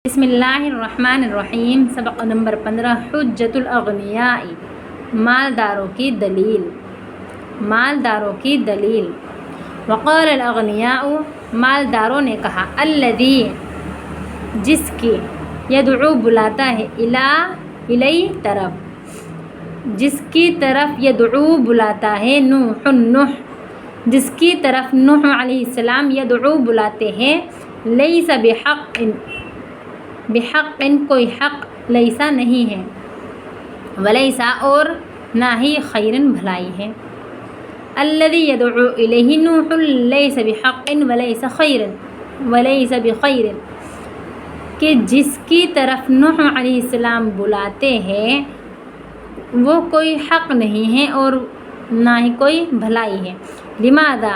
بسم اللہ الرحمن الرحیم۔ سبق نمبر 15 حجت الاغنیاء، مالداروں کی دلیل۔ مالداروں کی دلیل۔ وقال الاغنیاء، مالداروں نے کہا، الذی، جس کی، یدعو بلاتا ہے، الی طرف، جس کی طرف یدعو بلاتا ہے، نوح، جس کی طرف نوح علیہ السلام یدعو بلاتے ہیں، لیس بحق، کوئی حق، لیسا نہیں ہے، ولیسا اور نہ ہی خیرن بھلائی ہے۔ الذی یدعو الیہ نوح لیس بحق ولیس بخیر، کہ جس کی طرف نوح علیہ السلام بلاتے ہیں وہ کوئی حق نہیں ہے اور نہ ہی کوئی بھلائی ہے۔ لماذا،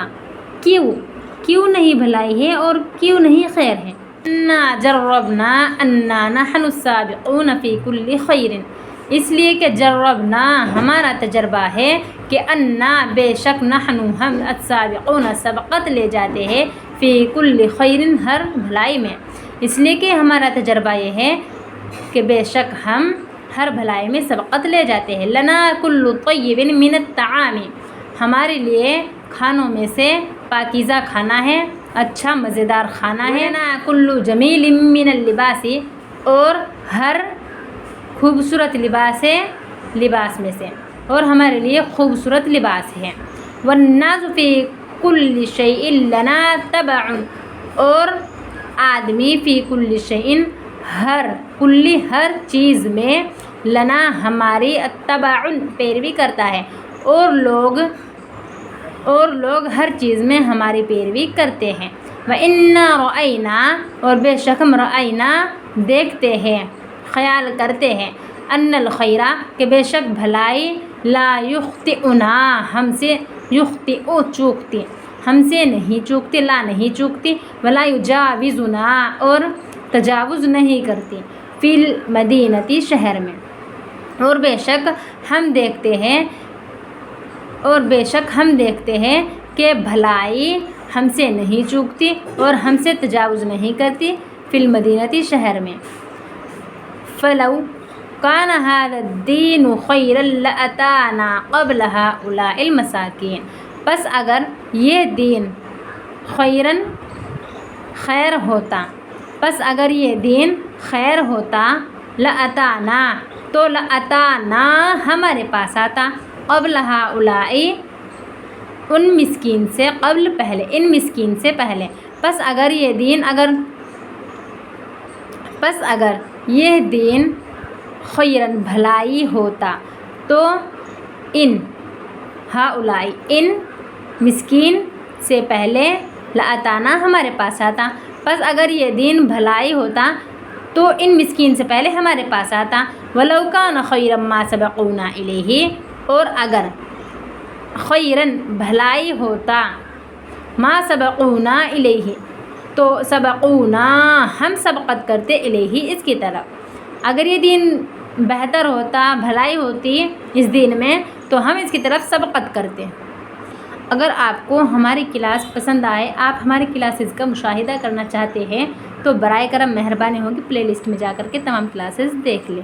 کیوں نہیں بھلائی ہے اور کیوں نہیں خیر ہے؟ انا جربنا انا نحن السابقون فی کل خیر، اس لیے کہ جربنا، ہمارا تجربہ ہے کہ انا، بے شک، نحن، ہم، السابقون، سبقت لے جاتے ہیں، فی کل خیر، ہر بھلائی میں۔ اس لیے کہ ہمارا تجربہ یہ ہے کہ بے شک ہم ہر بھلائی میں سبقت لے جاتے ہیں۔ لنا کل طیب من الطعام، ہمارے لیے کھانوں میں سے پاکیزہ کھانا ہے، اچھا مزیدار کھانا ہے۔ لنا کل جمیل من اللباس، اور ہر خوبصورت لباس ہے لباس میں سے، اور ہمارے لیے خوبصورت لباس ہے۔ والناس فی کل شیء لنا تبع، اور آدمی فی کل شیء، ہر چیز میں، لنا، ہماری، تبع، پیروی کرتا ہے، اور لوگ ہر چیز میں ہماری پیروی کرتے ہیں۔ وَإِنَّا رَأَيْنَا، اور بے شک ہم، رأینا، دیکھتے ہیں، خیال کرتے ہیں، ان الخیر، کہ بے شک بھلائی، لا یخطئنا، ہم سے، یخطئ، چوکتی، ہم سے نہیں چوکتی، لا نہیں چوکتی، ولا یجاوزنا، اور تجاوز نہیں کرتی، فی المدینہ، شہر میں، اور بے شک ہم دیکھتے ہیں کہ بھلائی ہم سے نہیں چوکتی اور ہم سے تجاوز نہیں کرتی، فی المدینہ، شہر میں۔ فلو کان ھذا الدین خیرا لاتانا قبل ھؤلاء المساکین، پس اگر یہ دین خیر ہوتا، لاتانا، تو لاتانا، ہمارے پاس آتا، قبل ھؤلاء، ان مسکین سے پہلے، پس اگر یہ دین خیرن، بھلائی ہوتا، تو ان ھؤلاء، ان مسکین سے پہلے، لاتانا، ہمارے پاس آتا، پس اگر یہ دین بھلائی ہوتا تو ان مسکین سے پہلے ہمارے پاس آتا۔ ولو کان خیرا ما سبقونا الیہ، اور اگر خیرن، بھلائی ہوتا، ما سبقونا الیہ، تو سبقونا، ہم سبقت کرتے، الیہ، اس کی طرف۔ اگر یہ دین بہتر ہوتا، بھلائی ہوتی اس دین میں، تو ہم اس کی طرف سبقت کرتے۔ اگر آپ کو ہماری کلاس پسند آئے، آپ ہماری کلاسز کا مشاہدہ کرنا چاہتے ہیں، تو برائے کرم مہربانی ہوگی پلے لسٹ میں جا کر کے تمام کلاسز دیکھ لیں۔